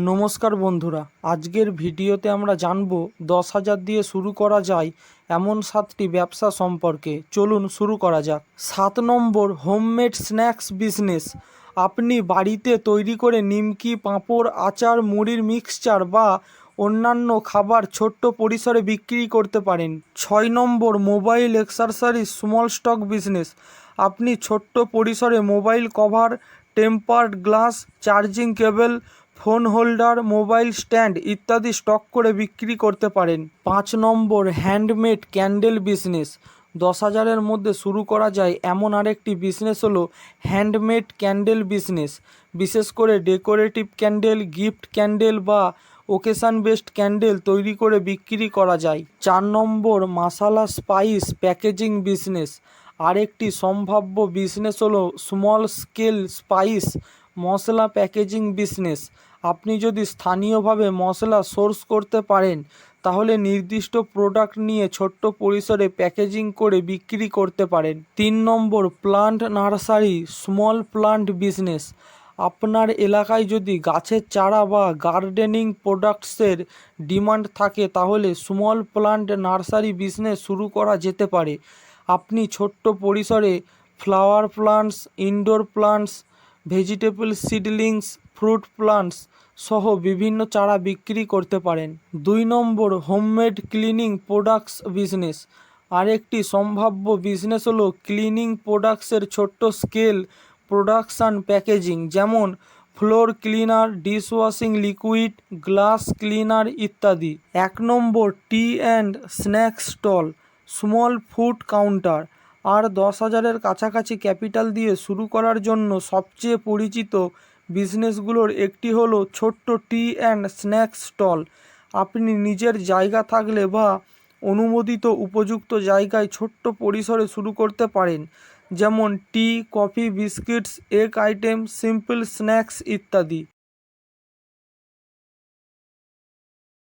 নমস্কার বন্ধুরা, আজকের ভিডিওতে আমরা জানব 10,000 দিয়ে শুরু করা যায় এমন 7টি ব্যবসা সম্পর্কে। চলুন শুরু করা যাক। 7 নম্বর, হোমমেড স্ন্যাক্স বিজনেস। আপনি বাড়িতে তৈরি করে নিমকি, পাঁপড়, আচার, মুড়ির মিক্সচার বা অন্যান্য খাবার ছোট্ট পরিসরে বিক্রি করতে পারেন। 6 নম্বর, mobile accessories small stock business. আপনি ছোট্ট পরিসরে mobile cover, tempered glass, charging cable, phone holder, mobile stand ইত্যাদি স্টক করে বিক্রি করতে পারেন। 5 নম্বর, হ্যান্ডমেড ক্যান্ডেল বিজনেস। 10,000-এর মধ্যে শুরু করা যায় এমন আরেকটি বিজনেস হলো হ্যান্ডমেড ক্যান্ডেল বিজনেস। বিশেষ করে ডেকোরেটিভ ক্যান্ডেল, গিফট ক্যান্ডেল বা ওকেশন বেসড ক্যান্ডেল তৈরি করে বিক্রি করা যায়। 4 নম্বর, মশলা স্পাইস প্যাকেজিং বিজনেস। আরেকটি সম্ভাব্য বিজনেস হলো স্মল স্কেল স্পাইস মশলা প্যাকেজিং বিজনেস। আপনি যদি স্থানীয়ভাবে মশলা সোর্স করতে পারেন তাহলে নির্দিষ্ট প্রোডাক্ট নিয়ে ছোট্ট পরিসরে প্যাকেজিং করে বিক্রি করতে পারেন। 3 নম্বর, plant nursery small plant business. আপনার এলাকায় যদি গাছের চারা বা গার্ডেনিং প্রোডাক্টসের ডিমান্ড থাকে তাহলে স্মল প্লান্ট নার্সারি বিজনেস শুরু করা যেতে পারে। আপনি ছোট্ট পরিসরে flower plants, indoor plants, vegetable seedlings, fruit plants সহ বিভিন্ন চারা বিক্রি করতে পারেন। 2 নম্বর, হোমমেড ক্লিনিং প্রোডাক্টস বিজনেস। আরেকটি সম্ভাব্য বিজনেস হলো ক্লিনিং প্রোডাক্টসের ছোট্ট স্কেল প্রোডাকশান প্যাকেজিং, যেমন floor cleaner, dishwashing liquid, glass cleaner ইত্যাদি। 1 নম্বর, tea and snacks stall small food counter. আর 10,000-এর কাছাকাছি ক্যাপিটাল দিয়ে শুরু করার জন্য সবচেয়ে পরিচিত বিজনেসগুলোর একটি হলো ছোট্ট টি অ্যান্ড স্ন্যাক্স স্টল। আপনি নিজের জায়গা থাকলে বা অনুমোদিত উপযুক্ত জায়গায় ছোট্ট পরিসরে শুরু করতে পারেন, যেমন tea, coffee, biscuits, egg item, simple snacks ইত্যাদি।